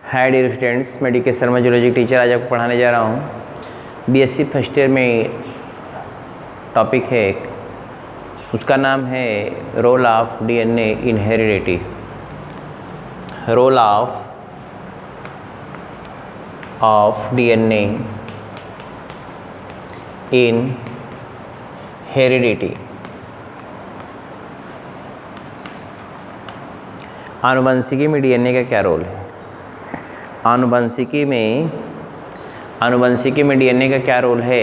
हाय dear students, मैं D K. Sharma zoology teacher आज आपको पढ़ाने जा रहा हूँ। बीएससी फर्स्ट ईयर में टॉपिक है एक, उसका नाम है role of DNA in heredity. Role of DNA in heredity. आनुवंशिकी में डीएनए का क्या रोल है? आनुवंशिकी में डीएनए का क्या रोल है,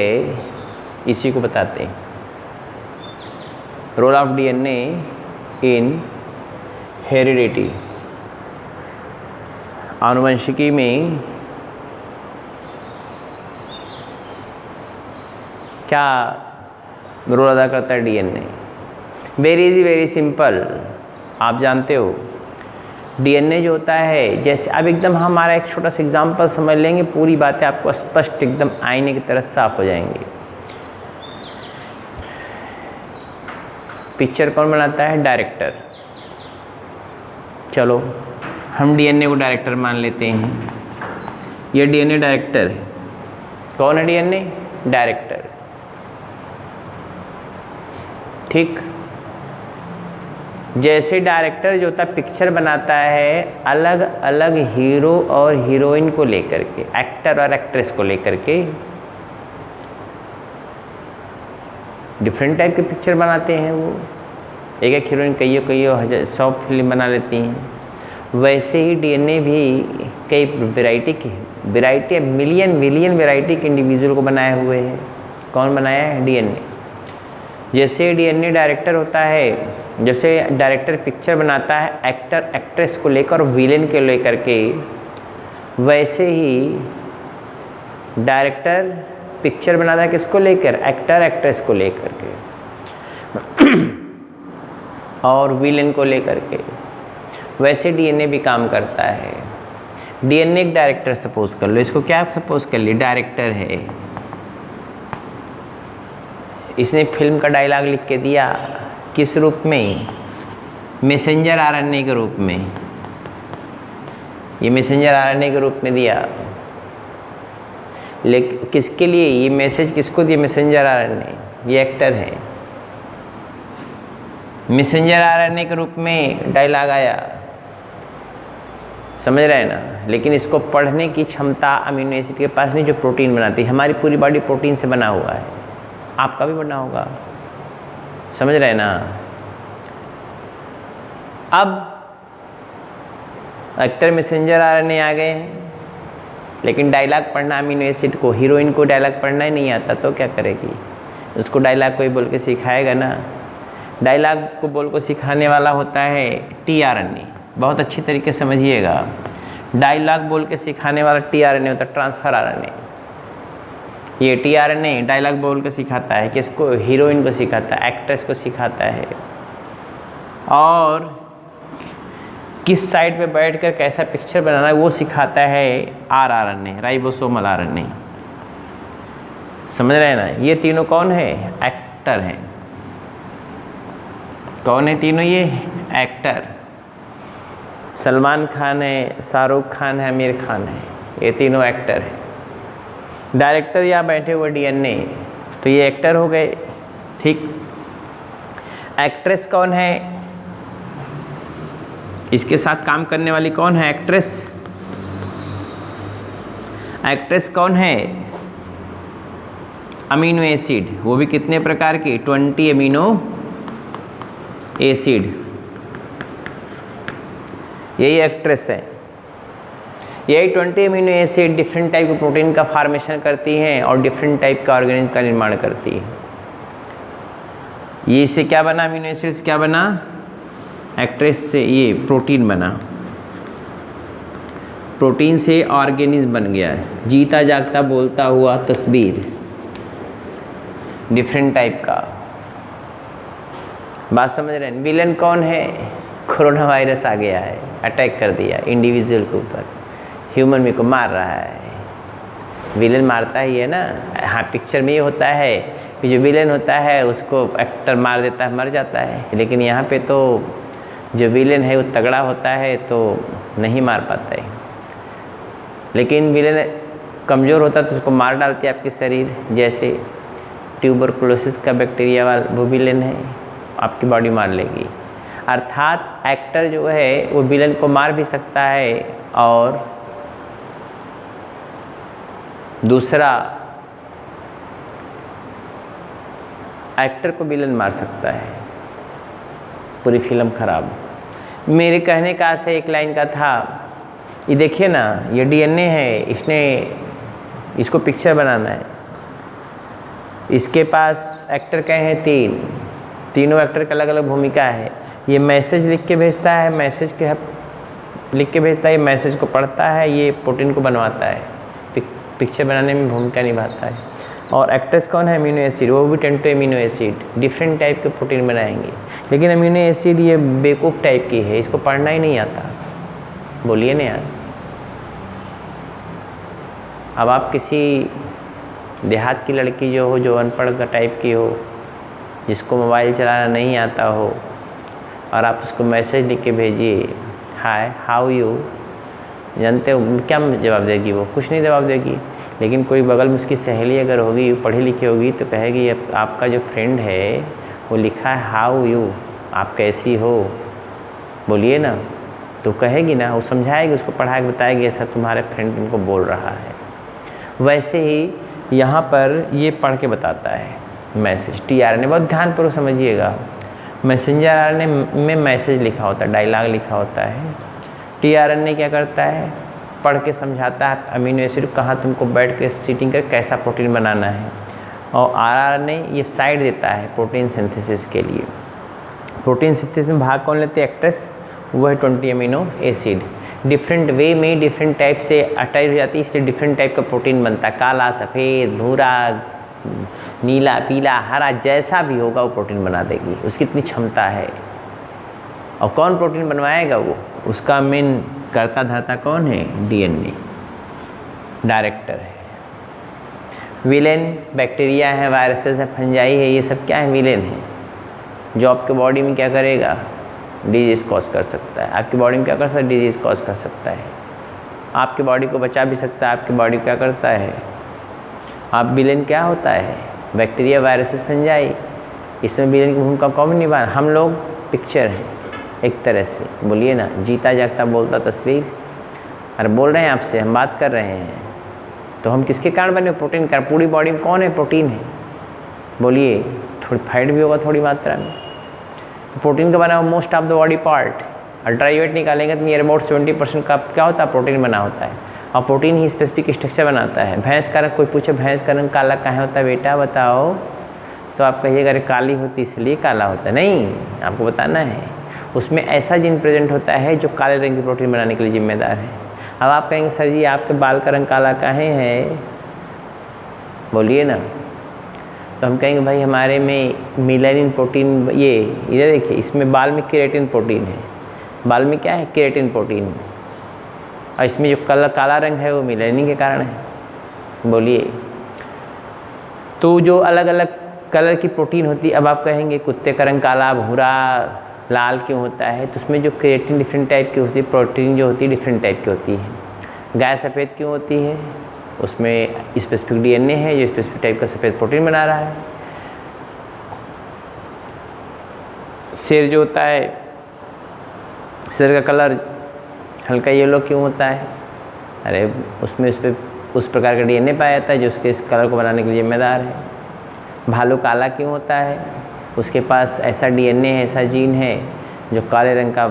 इसी को बताते हैं। Role of DNA in heredity. आनुवंशिकी में क्या रोल अदा करता है DNA? Very easy, very simple. आप जानते हो डीएनए जो होता है, जैसे अब एकदम हमारा एक छोटा सा एग्जांपल समझ लेंगे, पूरी बातें आपको स्पष्ट एकदम आईने की तरह साफ हो जाएंगी। पिक्चर कौन बनाता है? डायरेक्टर। चलो हम डीएनए को डायरेक्टर मान लेते हैं। ये डीएनए डायरेक्टर है। कौन है डीएनए? डायरेक्टर। ठीक, जैसे डायरेक्टर जो होता है पिक्चर बनाता है अलग अलग हीरो और हीरोइन को लेकर के, एक्टर और एक्ट्रेस को लेकर के डिफरेंट टाइप के पिक्चर बनाते हैं। वो एक एक हीरोइन कई 100 फिल्म बना लेती हैं। वैसे ही डीएनए भी कई वैरायटी मिलियन वैरायटी के इंडिविजुअल को बनाए हुए हैं। कौन बनाया है? डीएनए। जैसे डीएनए डायरेक्टर होता है, जैसे डायरेक्टर पिक्चर बनाता है एक्टर एक्ट्रेस को लेकर और विलेन के लेकर के, वैसे ही डायरेक्टर पिक्चर बनाता है किसको लेकर? एक्टर एक्ट्रेस को लेकर के और विलेन को लेकर के। वैसे डीएनए भी काम करता है। डीएनए एक डायरेक्टर सपोज कर लो, इसको क्या सपोज कर लिए? डायरेक्टर है। इसने फिल्म का डायलॉग लिख के दिया, किस रूप में? मैसेंजर आरएनए के रूप में। ये मैसेंजर आरएनए के रूप में दिया, लेकिन किसके लिए ये मैसेज किसको दिया? Messenger RNA. ये एक्टर है। मैसेंजर आरएनए के रूप में डायलॉग आया, समझ रहे हैं ना? लेकिन इसको पढ़ने की क्षमता अमीनो एसिड के पास नहीं, जो प्रोटीन बनाती है। हमारी पूरी बॉडी प्रोटीन से बना हुआ है, आपका भी बना होगा, समझ रहे हैं ना? अब एक्टर मैसेंजर आरएनए आ गए हैं, लेकिन डायलॉग पढ़ना अमीनो एसिड को, हीरोइन को डायलॉग पढ़ना ही नहीं आता तो क्या करेगी? उसको डायलॉग कोई बोल के सिखाएगा ना। डायलॉग को बोल को सिखाने वाला होता है टीआरएनए। बहुत अच्छी तरीके से समझिएगा, डायलॉग बोल के सिखाने वाला टीआरएनए होता है, ट्रांसफर आरएनए। ये टीआरएनए डायलॉग बोल के सिखाता है किसको? हीरोइन को सिखाता है, एक्ट्रेस को सिखाता है, और किस साइड पे बैठकर कैसा पिक्चर बनाना है वो सिखाता है आरएनए, राइबोसोमल आरएनए। समझ रहे हैं ना? ये तीनों कौन है? एक्टर हैं। कौन है तीनों? ये एक्टर। सलमान खान है, शाहरुख खान है, आमिर खान है, ये तीनों एक्टर हैं। डायरेक्टर यहाँ बैठे हुए डीएनए, तो ये एक्टर हो गए। ठीक, एक्ट्रेस कौन है? इसके साथ काम करने वाली कौन है? एक्ट्रेस। एक्ट्रेस कौन है? अमीनो एसिड, वो भी कितने प्रकार की? 20 अमीनो एसिड, यही एक्ट्रेस है। यही 20 अमीनो एसिड डिफरेंट टाइप के प्रोटीन का फॉर्मेशन करती हैं और डिफरेंट टाइप का ऑर्गेनिज्म का निर्माण करती है। ये इससे क्या बना? अमीनो एसिड से क्या बना? एक्ट्रेस से ये प्रोटीन बना। प्रोटीन से ऑर्गेनिज्म बन गया है, जीता जागता बोलता हुआ तस्वीर, डिफरेंट टाइप का। बात समझ रहे हैं? विलेन कौन है? कोरोना वायरस आ गया है, अटैक कर दिया इंडिविजुअल के ऊपर, ह्यूमन बीइंग को मार रहा है। विलेन मारता ही है ना। हाँ, पिक्चर में ये होता है कि जो विलेन होता है उसको एक्टर मार देता है, मर जाता है, लेकिन यहाँ पे तो जो विलेन है वो तगड़ा होता है तो नहीं मार पाता है। लेकिन विलेन कमज़ोर होता है तो उसको मार डालती है आपकी शरीर, जैसे ट्यूबरकुलोसिस का बैक्टीरिया वाला वो विलेन है, आपकी बॉडी मार लेगी। अर्थात एक्टर जो है वो विलेन को मार भी सकता है और दूसरा एक्टर को विलेन मार सकता है। पूरी फिल्म खराब। मेरे कहने का आशय एक लाइन का था, ये देखिए ना, ये डीएनए है, इसको पिक्चर बनाना है। इसके पास एक्टर कहे हैं तीनों एक्टर की अलग अलग भूमिका है। ये मैसेज लिख के भेजता है, लिख के भेजता है, ये मैसेज को पढ़ता है, ये प्रोटीन को बनवाता है, पिक्चर बनाने में भूमिका निभाता है। और एक्टर्स कौन है? अमीनो एसिड, वो भी 10 अमीनो एसिड, डिफरेंट टाइप के प्रोटीन बनाएंगे। लेकिन अमीनो एसिड ये बेवकूफ़ टाइप की है, इसको पढ़ना ही नहीं आता। बोलिए ना यार। अब आप किसी देहात की लड़की जो हो, जो अनपढ़ का टाइप की हो, जिसको मोबाइल चलाना नहीं आता हो, और आप उसको मैसेज लिख के भेजिए, हाय हाउ यू, जानते हो क्या जवाब देगी? वो कुछ नहीं जवाब देगी। लेकिन कोई बगल में उसकी सहेली अगर होगी, पढ़ी लिखी होगी, तो कहेगी आपका जो फ्रेंड है वो लिखा है हाउ यू, आप कैसी हो, बोलिए ना। तो कहेगी ना, वो समझाएगी, उसको पढ़ा के बताएगी ऐसा तुम्हारे फ्रेंड तुमको बोल रहा है। वैसे ही यहाँ पर ये पढ़ के बताता है मैसेज। टीआरएनए बहुत ध्यानपूर्वक समझिएगा। मैसेंजर आरएनए में मैसेज लिखा होता है, डायलॉग लिखा होता है। टीआरएनए क्या करता है? पढ़ के समझाता है अमीनो एसिड कहाँ तुमको बैठ के सीटिंग कर कैसा प्रोटीन बनाना है। और आरआरएनए ये साइड देता है प्रोटीन सिंथेसिस के लिए। प्रोटीन सिंथेसिस में भाग कौन लेते हैं? एक्टर्स, वो है 20 अमीनो एसिड। डिफरेंट वे में डिफरेंट टाइप से अटैच हो जाती है, इसलिए डिफरेंट टाइप का प्रोटीन बनता है। काला, सफ़ेद, भूरा, नीला, पीला, हरा, जैसा भी होगा वो प्रोटीन बना देगी, उसकी इतनी क्षमता है। और कौन प्रोटीन बनवाएगा? वो उसका मेन करता धरता कौन है? डीएनए डायरेक्टर है। विलेन बैक्टीरिया है, वायरसेस है, फंजाई है, ये सब क्या है? विलेन है, जो आपके बॉडी में क्या करेगा? डिजीज़ कॉज कर सकता है। आपकी बॉडी में क्या कर सकता है? डिजीज़ कॉज कर सकता है। आपकी बॉडी को बचा भी सकता है। आपकी बॉडी क्या करता है? आप विलेन क्या होता है? बैक्टीरिया, वायरसेस, फंजाई, इसमें विलेन की भूमिका कौन निभाना? हम लोग पिक्चर हैं एक तरह से, बोलिए ना, जीता जागता बोलता तस्वीर। अरे बोल रहे हैं आपसे, हम बात कर रहे हैं, तो हम किसके कारण बने? प्रोटीन का। पूरी बॉडी में कौन है? प्रोटीन है। बोलिए, थोड़ी फैट भी होगा थोड़ी मात्रा में। तो प्रोटीन का बना हुआ most of the body part. Ultraviolet निकालेंगे तो नियर अबाउट 70% का क्या होता है? प्रोटीन बना होता है। और प्रोटीन ही स्पेसिफिक स्ट्रक्चर बनाता है। भैंस का रंग, कोई पूछे भैंस का रंग काला कहाँ होता है बेटा बताओ, तो आप कहिएगा अरे काली होती इसलिए काला होता है। नहीं, आपको बताना है उसमें ऐसा जीन प्रेजेंट होता है जो काले रंग की प्रोटीन बनाने के लिए जिम्मेदार है। अब आप कहेंगे सर जी आपके बाल का रंग काला काहे है? बोलिए ना। तो हम कहेंगे भाई हमारे में मेलानिन प्रोटीन, ये इधर देखिए, इसमें बाल में केराटिन प्रोटीन है। बाल में क्या है? Keratin protein. और इसमें जो काला रंग है वो मेलानिन के कारण है। बोलिए, तो जो अलग अलग कलर की प्रोटीन होती है, अब आप कहेंगे कुत्ते का रंग काला, भूरा, लाल क्यों होता है? तो उसमें जो केराटिन डिफरेंट टाइप की होती है, प्रोटीन जो होती है डिफरेंट टाइप की होती है। गाय सफ़ेद क्यों होती है? उसमें स्पेसिफिक डीएनए है जो स्पेसिफिक टाइप का सफ़ेद प्रोटीन बना रहा है। शेर जो होता है, शेर का कलर हल्का येलो क्यों होता है? अरे उसमें उस प्रकार का डीएनए पाया जाता है जो उसके इस कलर को बनाने के लिए जिम्मेदार है। भालू काला क्यों होता है? उसके पास ऐसा डीएनए है, ऐसा जीन है जो काले रंग का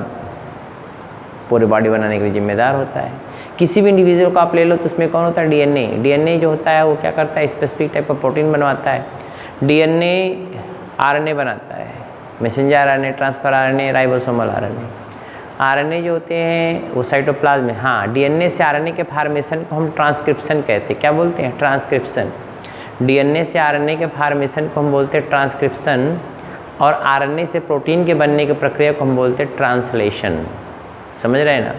पूरी बॉडी बनाने के लिए जिम्मेदार होता है। किसी भी इंडिविजुअल को आप ले लो तो उसमें कौन होता है? डीएनए। डीएनए जो होता है वो क्या करता है? स्पेसिफिक टाइप का प्रोटीन बनवाता है। डीएनए आरएनए बनाता है, messenger RNA, transfer RNA, ribosomal RNA. RNA जो होते हैं वो साइटोप्लाज्म में, हाँ, डीएनए से आरएनए के फॉर्मेशन को हम ट्रांसक्रिप्शन कहते हैं। क्या बोलते हैं? ट्रांसक्रिप्शन। डीएनए से आरएनए के फॉर्मेशन को हम बोलते हैं ट्रांसक्रिप्शन, और आरएनए से प्रोटीन के बनने की प्रक्रिया को हम बोलते हैं ट्रांसलेशन। समझ रहे हैं ना?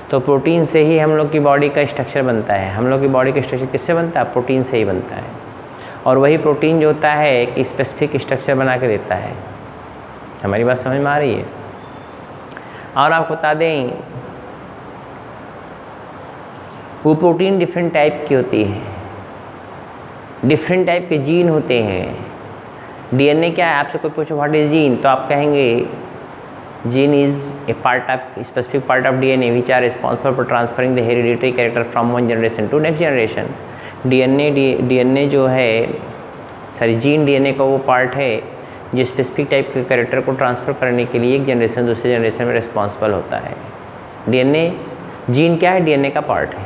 तो प्रोटीन से ही हम लोग की बॉडी का स्ट्रक्चर बनता है। हम लोग की बॉडी का स्ट्रक्चर किससे बनता है? प्रोटीन से ही बनता है। और वही प्रोटीन जो होता है एक स्पेसिफिक स्ट्रक्चर बना के देता है। हमारी बात समझ में आ रही है? और आपको बता दें वो प्रोटीन डिफरेंट टाइप की होती है, डिफरेंट टाइप के जीन होते हैं। डीएनए क्या है, आपसे कोई पूछो व्हाट इज जीन, तो आप कहेंगे gene is a part of specific part of DNA which are responsible for transferring the hereditary character from one generation to next generation. DNA जो है सॉरी जीन डीएनए का वो पार्ट है जो specific type के कैरेक्टर को transfer करने के लिए एक जनरेशन दूसरे जनरेशन में रिस्पॉन्सिबल होता है। डीएनए जीन क्या है, डीएनए का पार्ट है,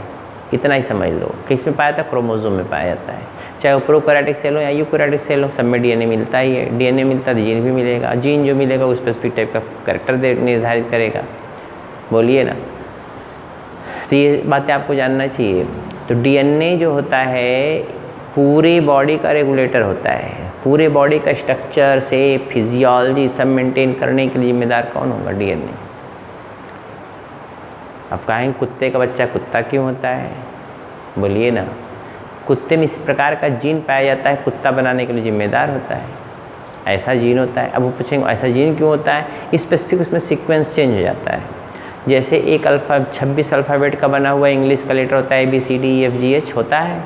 इतना ही समझ लो। किस में पाया जाता है, क्रोमोसोम में पाया जाता है, चाहे वो प्रोकैरियोटिक सेल हो या यूकैरियोटिक सेल हो, सब में डीएनए मिलता ही है। डीएनए मिलता है तो जीन भी मिलेगा, जीन जो मिलेगा वो स्पेसिफिक टाइप का कैरेक्टर निर्धारित करेगा। बोलिए ना, तो ये बातें आपको जानना चाहिए। तो डीएनए जो होता है पूरे बॉडी का रेगुलेटर होता है, पूरे बॉडी का स्ट्रक्चर से फिजियोलॉजी सब मेंटेन करने के लिए जिम्मेदार कौन होगा, डीएनए। अब कहेंगे कुत्ते का बच्चा कुत्ता क्यों होता है, बोलिए ना, कुत्ते में इस प्रकार का जीन पाया जाता है कुत्ता बनाने के लिए जिम्मेदार होता है, ऐसा जीन होता है। अब वो पूछेंगे ऐसा जीन क्यों होता है, स्पेसिफिक उसमें सीक्वेंस चेंज हो जाता है। जैसे एक 26 अल्फ़ाबेट का बना हुआ इंग्लिश का लेटर होता है ABCDEFGH होता है,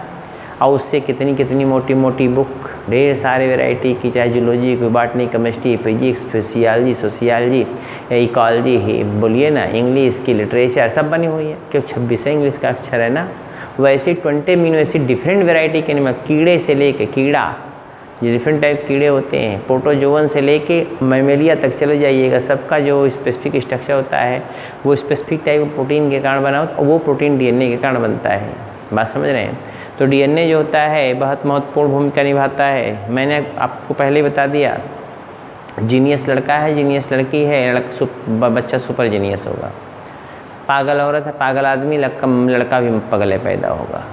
और उससे कितनी कितनी मोटी मोटी बुक, ढेर सारे वैरायटी की, चाहे zoology, botany, chemistry, physics, physiology, sociology, ecology, बोलिए ना, इंग्लिश की लिटरेचर सब बनी हुई है, क्यों 26 इंग्लिश का अक्षर है ना। वैसे 20 अमीनो एसिड डिफरेंट वैरायटी के नमक, कीड़े से लेके कीड़ा, जो डिफरेंट टाइप कीड़े होते हैं, प्रोटोजोवन से लेके मैमेलिया तक चले जाइएगा, सबका जो स्पेसिफिक स्ट्रक्चर होता है वो स्पेसिफिक टाइप प्रोटीन के कारण बना होता है, और वो प्रोटीन डीएनए के कारण बनता है। बात समझ रहे हैं। तो डीएनए जो होता है बहुत महत्वपूर्ण भूमिका निभाता है। मैंने आपको पहले ही बता दिया, जीनियस लड़का है, जीनियस लड़की है, बच्चा सुपर जीनियस होगा। पागल औरत है, पागल आदमी, लड़का भी पगले पैदा होगा।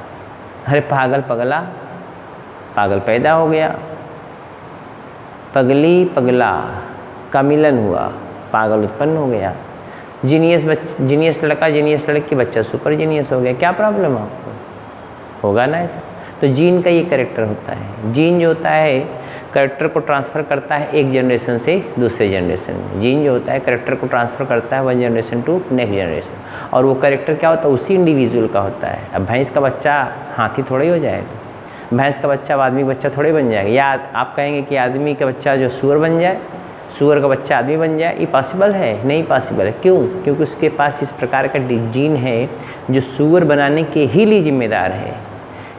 अरे पागल पगला, पागल पैदा हो गया, पगली पगला का मिलन हुआ, पागल उत्पन्न हो गया। जीनियस लड़का, जीनियस लड़की, बच्चा सुपर जीनियस हो गया। क्या प्रॉब्लम है आपको, होगा ना ऐसा। तो जीन का ये कैरेक्टर होता है। जीन जो होता है कैरेक्टर को ट्रांसफ़र करता है एक जनरेशन से दूसरे जनरेशन में। जीन जो होता है कैरेक्टर को ट्रांसफ़र करता है one generation to next generation, और वो कैरेक्टर क्या होता है उसी इंडिविजुअल का होता है। अब भैंस का बच्चा हाथी थोड़ा ही हो जाएगा, भैंस का बच्चा आदमी का बच्चा थोड़े बन जाएगा। या आप कहेंगे कि आदमी का बच्चा जो सूअर बन जाए, सूअर का बच्चा आदमी बन जाए, ये पॉसिबल है? नहीं पॉसिबल है। क्यों? क्योंकि उसके पास इस प्रकार का जीन है जो सूअर बनाने के ही लिए जिम्मेदार है।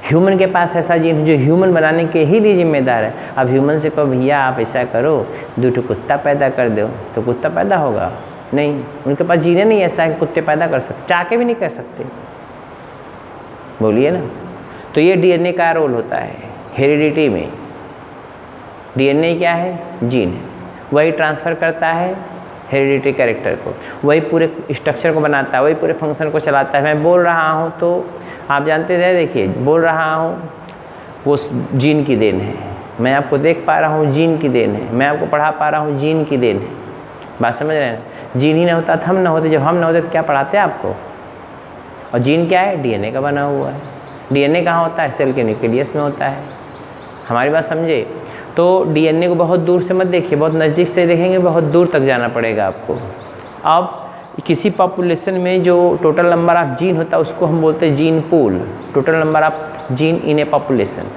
ह्यूमन के पास ऐसा जीन जो ह्यूमन बनाने के ही लिए जिम्मेदार है। अब ह्यूमन से कहो भैया आप ऐसा करो, 2 कुत्ता पैदा कर दो, तो कुत्ता पैदा होगा? नहीं, उनके पास जीन नहीं ऐसा है कि कुत्ते पैदा कर सकते, चाह के भी नहीं कर सकते। बोलिए ना। तो ये डीएनए का रोल होता है हेरिडिटी में। डीएनए क्या है? जीन है, वही ट्रांसफ़र करता है हेरिडिटी कैरेक्टर को, वही पूरे स्ट्रक्चर को बनाता है, वही पूरे फंक्शन को चलाता है। मैं बोल रहा हूँ तो आप जानते थे, देखिए बोल रहा हूँ वो जीन की देन है, मैं आपको देख पा रहा हूँ जीन की देन है, मैं आपको पढ़ा पा रहा हूँ जीन की देन है। बात समझ रहे हैं? जीन ही ना होता तो हम ना होते, जब हम ना होते तो क्या पढ़ाते आपको? और जीन क्या है? डीएनए का बना हुआ है। डीएनए कहाँ होता है? सेल के न्यूक्लियस में होता है। हमारी बात समझे? तो डीएनए को बहुत दूर से मत देखिए, बहुत नज़दीक से देखेंगे, बहुत दूर तक जाना पड़ेगा आपको। अब किसी पॉपुलेशन में जो टोटल नंबर ऑफ जीन होता है उसको हम बोलते हैं gene pool. Total number of gene in A population,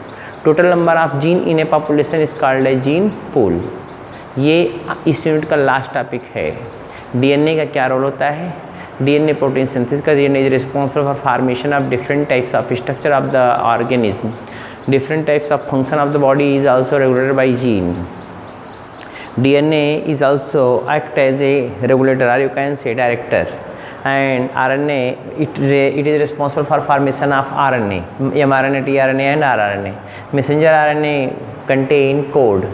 total number of gene in A population is called a gene pool. ये इस यूनिट का लास्ट टॉपिक है। डीएनए का क्या रोल होता है? डीएनए प्रोटीन सिंथेसिस का। DNA is responsible for formation of different types of structure of the organism, different types of function of the body is also regulated by gene. DNA is also act as a regulator, or you can say director, and RNA it is responsible for formation of RNA, mRNA, tRNA and rRNA. Messenger RNA contain code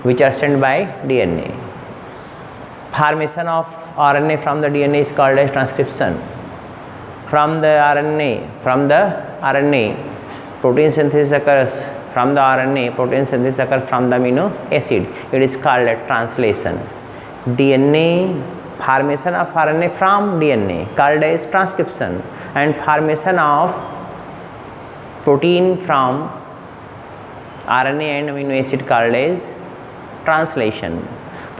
which are sent by DNA. Formation of RNA from the DNA is called as transcription. From the RNA protein synthesis occurs from the RNA, protein synthesis occurs from the amino acid. It is called a translation. DNA, formation of RNA from DNA called as transcription, and formation of protein from RNA and amino acid called as translation.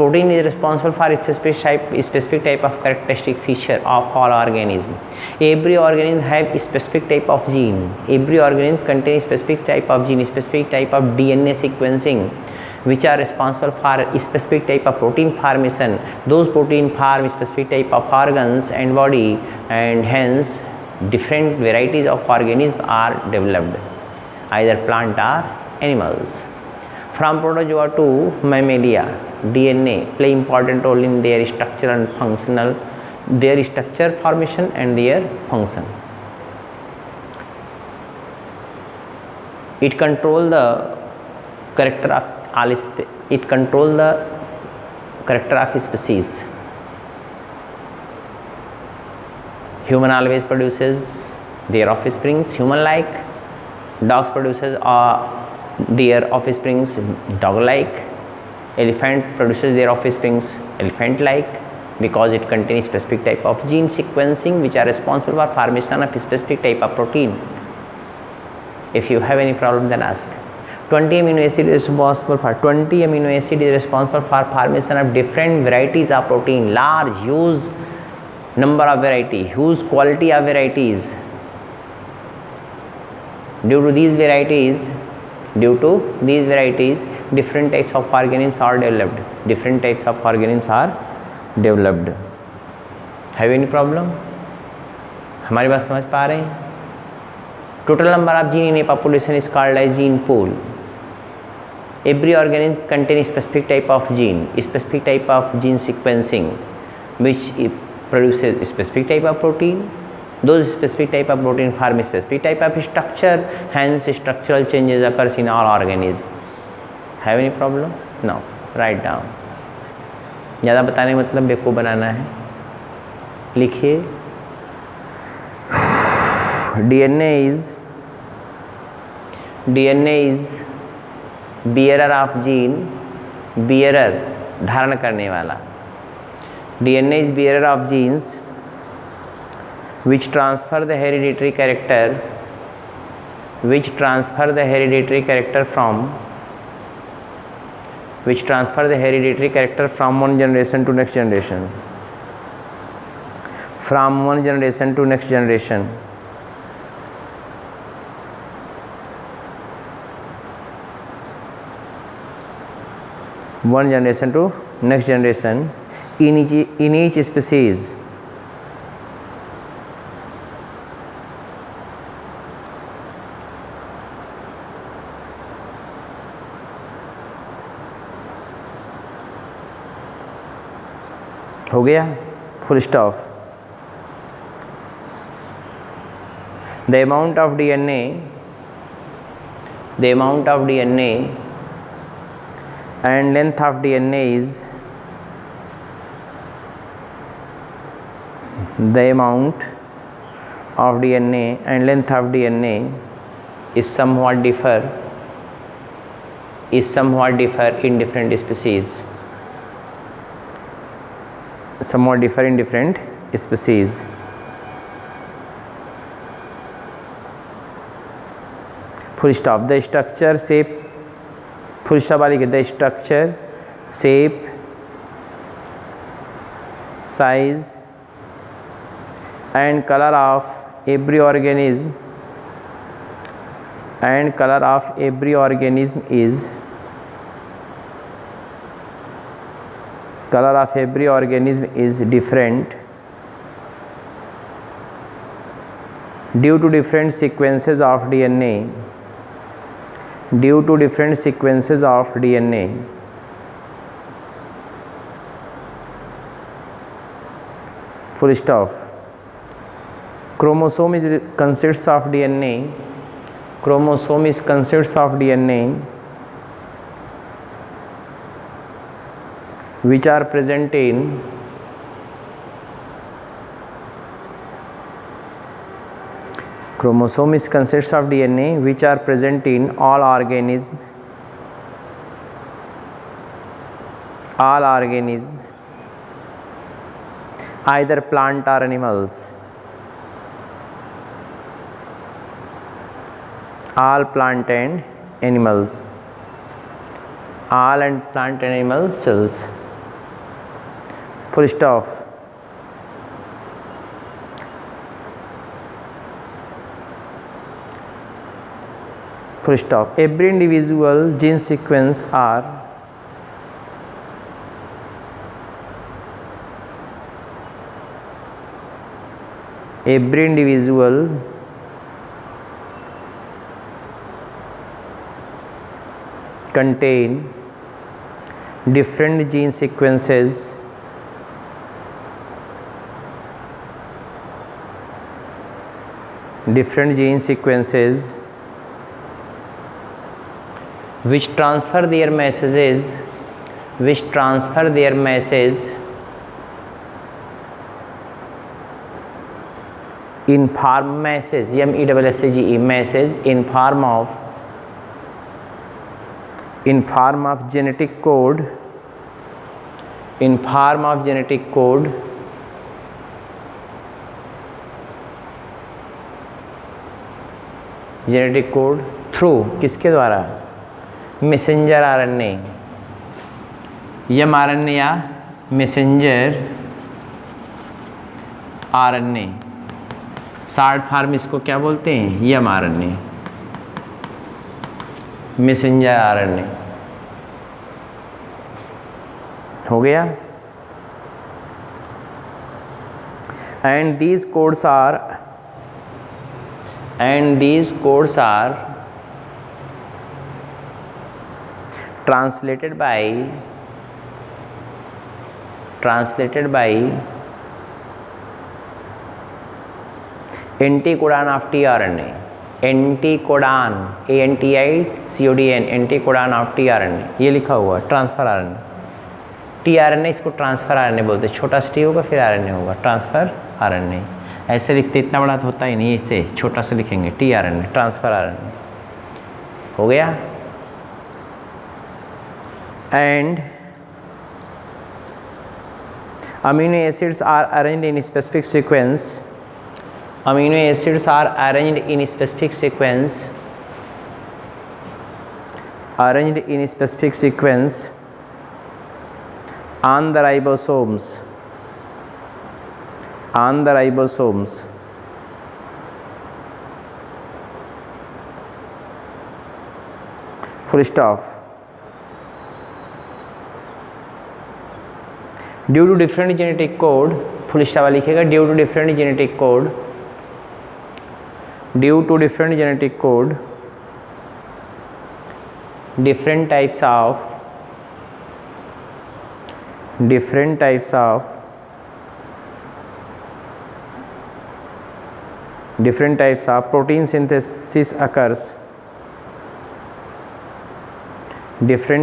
Protein is responsible for specific type of characteristic feature of all organism. Every organism have a specific type of gene. Every organism contains specific type of gene, specific type of DNA sequencing, which are responsible for a specific type of protein formation. Those protein form specific type of organs and body, and hence different varieties of organisms are developed, either plant or animals. From protozoa to mammalia, DNA play important role in their structure and functional, their structure, formation and their function. It control the character of all, it control the character of species. Human always produces their offsprings human-like. Dogs produces their offsprings dog-like. Elephant produces their offsprings elephant-like, because it contains specific type of gene sequencing which are responsible for formation of specific type of protein. If you have any problem, then ask. 20 amino acid is responsible for formation of different varieties of protein, large, huge number of variety, huge quality of varieties. Due to these varieties, different types of organisms are developed. Have any problem? हमारी बात समझ पा रहे हैं? Total number of gene in a population is called as gene pool. Every organism contains specific type of gene sequencing, which produces a specific type of protein. Those specific type of protein form a specific type of structure, hence structural changes occurs in all organisms. Have any problem? No. Write down. ज़्यादा बताने मतलब बेवकूफ़ बनाना है. लिखिए. DNA is bearer of gene, bearer धारण करने वाला. DNA is bearer of genes which transfer the hereditary character from one generation to next generation. One generation to next generation in each species. हो गया, full stop. The amount of DNA and length of DNA is somewhat differ in different species. Full stop. The structure, shape, full stop वाली के the structure, shape, size and color of every organism is different due to different sequences of DNA. Full stop. Chromosome consists of DNA. Which are present in all organisms, either plant or animals. All plant and animal cells. full stop. Full stop. Every individual gene sequence are every individual contain different gene sequences which transfer their message in form message in form of genetic code through किसके द्वारा? Messenger RNA, mRNA या messenger RNA, short form इसको क्या बोलते हैं? mRNA, messenger RNA. हो गया। And these codes are translated by anticodon of tRNA, anticodon ANTICODN, anticodon of tRNA, ये लिखा हुआ ट्रांसफर आरएनए। tRNA इसको ट्रांसफर आरएनए बोलते हैं, छोटा सा टी होगा फिर आरएनए होगा, ट्रांसफर आरएनए। ऐसे लिखते, इतना बड़ा तो होता ही नहीं, इससे छोटा सा लिखेंगे tRNA, ट्रांसफर आरएनए। हो गया। And amino acids are arranged in specific sequence on the ribosomes full stop. Due to different genetic code, full stop लिखेगा, due to different genetic code, different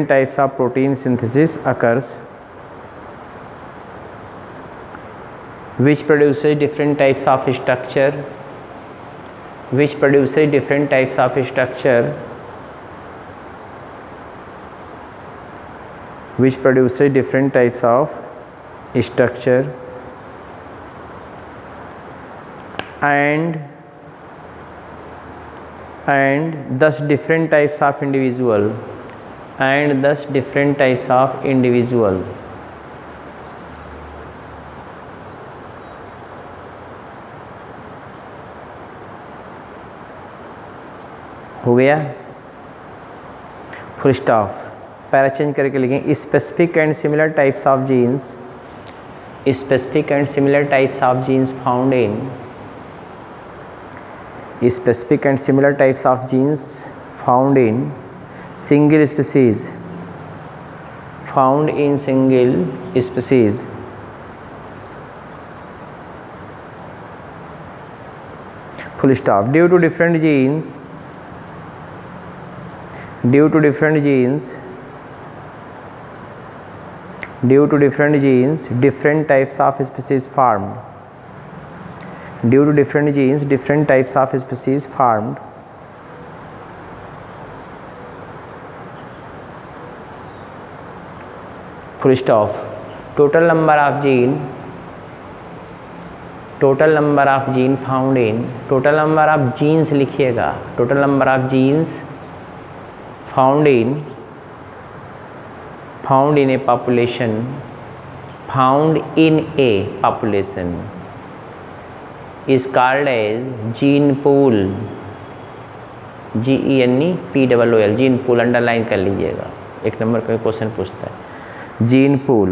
types of protein synthesis occurs. Which produces different types of structure, and thus different types of individual, हो गया। Full stop. Para change करके लिखेंगे, specific and similar types of genes found in single species, full stop. Due to different genes, different types of species formed. Full stop. Total number of gene found in, total number of genes लिखिएगा, total number of genes found in a population found in a population is called as gene pool, GENEPOOL, gene pool underline कर लीजिएगा, 1 number का question पूछता है gene pool.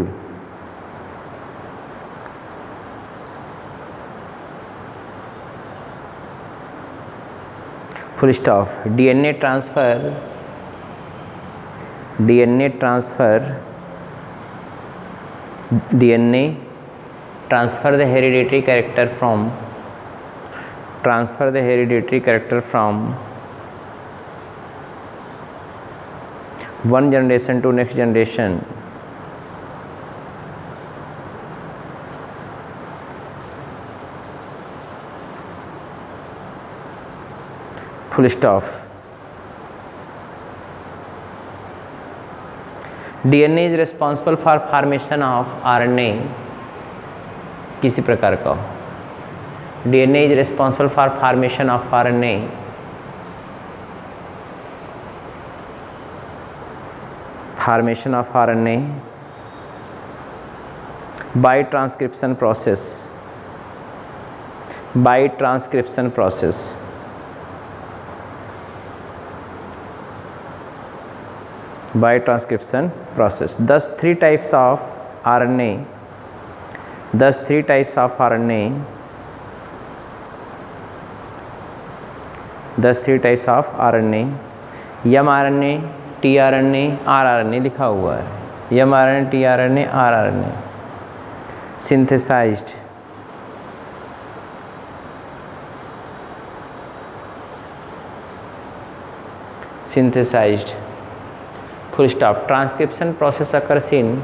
Full stop. DNA transfer the hereditary character from one generation to next generation. Full stop। DNA is responsible for formation of RNA, किसी प्रकार का DNA is responsible for formation of RNA by transcription process, Thus three types of RNA mRNA, tRNA, rRNA लिखा हुआ है, mRNA, tRNA, rRNA synthesized full stop। Transcription process occurs in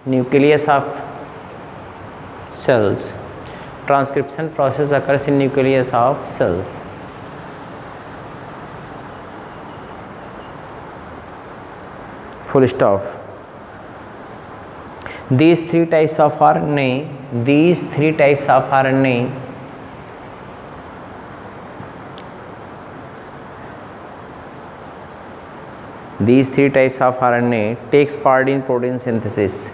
nucleus of cells, full stop। These three types of RNA takes part in protein synthesis,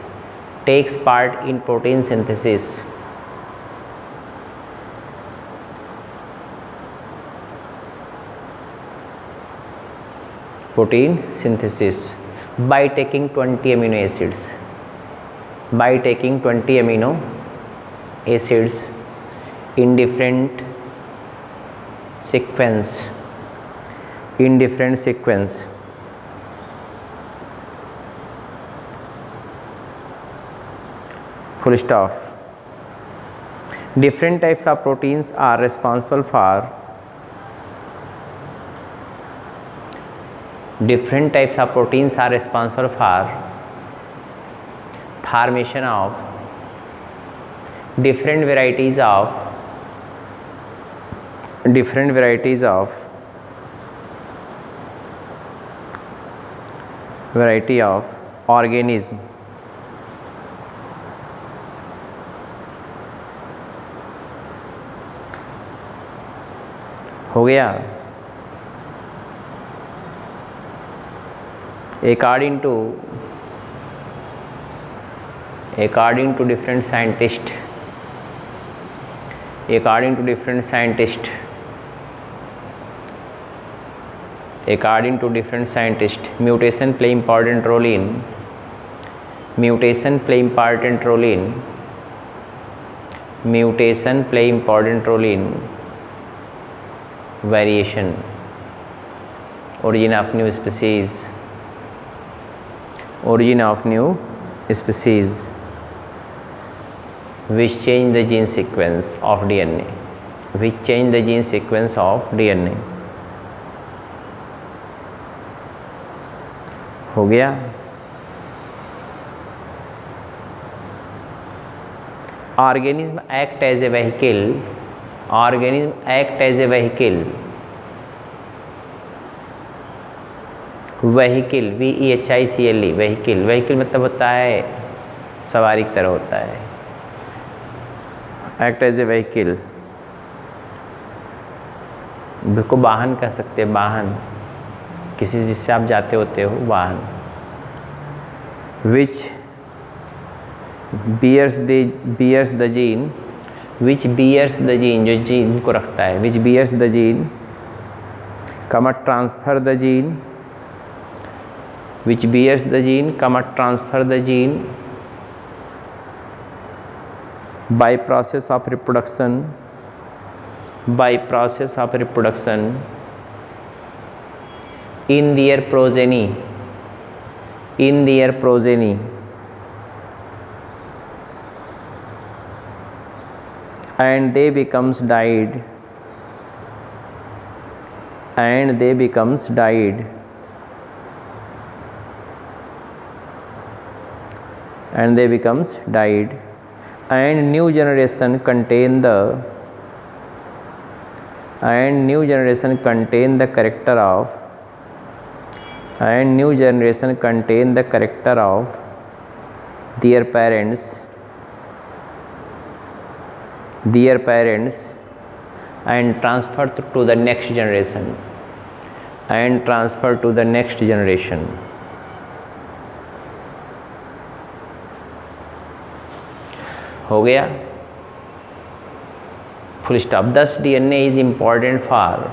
by taking 20 amino acids in different sequence, full stop। Different types of proteins are responsible for formation of different varieties of organism, हो गया। According to different scientists, mutation play important role in variation, origin of new species, which change the gene sequence of DNA, हो गया। Organism act as a vehicle, vehicle, vehicle मतलब होता है सवारी की तरह होता है, act as a vehicle, को वाहन कह सकते हैं, वाहन किसी जिससे आप जाते होते हो, वाहन, which bears the gene, which bears the gene, जो जीन को रखता है, which bears the gene, comma transfer the gene, which bears the gene, comma transfer the gene by process of reproduction, by process of reproduction in their progeny, in their progeny, and they becomes died, and they becomes died, and they becomes died, and new generation contain the, and new generation contain the character of, and new generation contain the character of their parents, their parents, and transfer to the next generation, and transfer to the next generation. हो गया, full stop. Thus DNA is important for,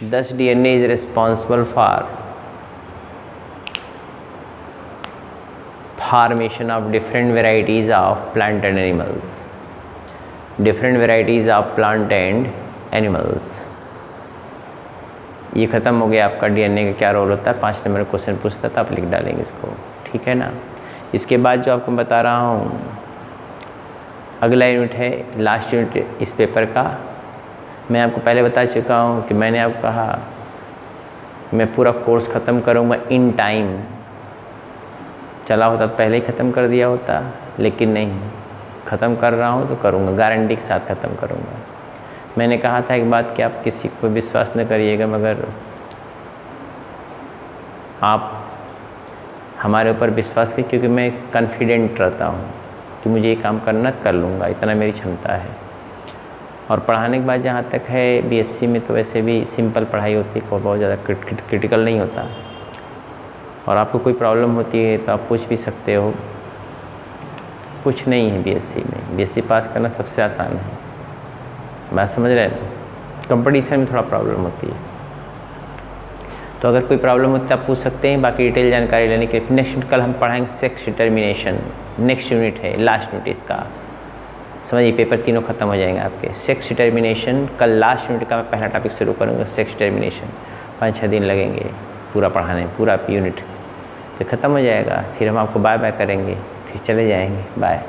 thus DNA is responsible for formation of different varieties of plant and animals, different varieties of plant and animals. ये ख़त्म हो गया आपका DNA का क्या role होता है। 5 नंबर क्वेश्चन पूछता था, आप लिख डालेंगे इसको, ठीक है ना। इसके बाद जो आपको बता रहा हूँ, अगला यूनिट है लास्ट यूनिट इस पेपर का। मैं आपको पहले बता चुका हूँ कि मैंने आपको कहा मैं पूरा कोर्स ख़त्म करूँगा इन टाइम। चला होता तो पहले ही ख़त्म कर दिया होता, लेकिन नहीं, ख़त्म कर रहा हूँ तो करूँगा, गारंटी के साथ ख़त्म करूँगा। मैंने कहा था एक बात कि आप किसी को विश्वास न करिएगा, मगर आप हमारे ऊपर विश्वास करिए, क्योंकि मैं कॉन्फिडेंट रहता हूँ कि मुझे ये काम करना कर लूँगा, इतना मेरी क्षमता है। और पढ़ाने के बाद जहाँ तक है बीएससी में तो वैसे भी सिंपल पढ़ाई होती है, बहुत ज़्यादा क्रिटिकल नहीं होता। और आपको कोई प्रॉब्लम होती है तो आप पूछ भी सकते हो, कुछ नहीं है बीएससी में। बीएससी पास करना सबसे आसान है, बात समझ रहे हैं। कंपटीशन में थोड़ा प्रॉब्लम होती है, तो अगर कोई प्रॉब्लम होती है आप पूछ सकते हैं। बाकी डिटेल जानकारी लेने के लिए नेक्स्ट कल हम पढ़ाएंगे सेक्स डिटर्मिनेशन, नेक्स्ट यूनिट है, लास्ट यूनिट इसका। समझिए पेपर तीनों खत्म हो जाएंगे आपके। सेक्स डिटर्मिनेशन कल लास्ट यूनिट का मैं पहला टॉपिक शुरू करूँगा, सेक्स डिटर्मिनेशन। 5-6 दिन लगेंगे पूरा पढ़ाने, पूरा यूनिट तो ख़त्म हो जाएगा। फिर हम आपको बाय बाय करेंगे, फिर चले जाएंगे, बाय।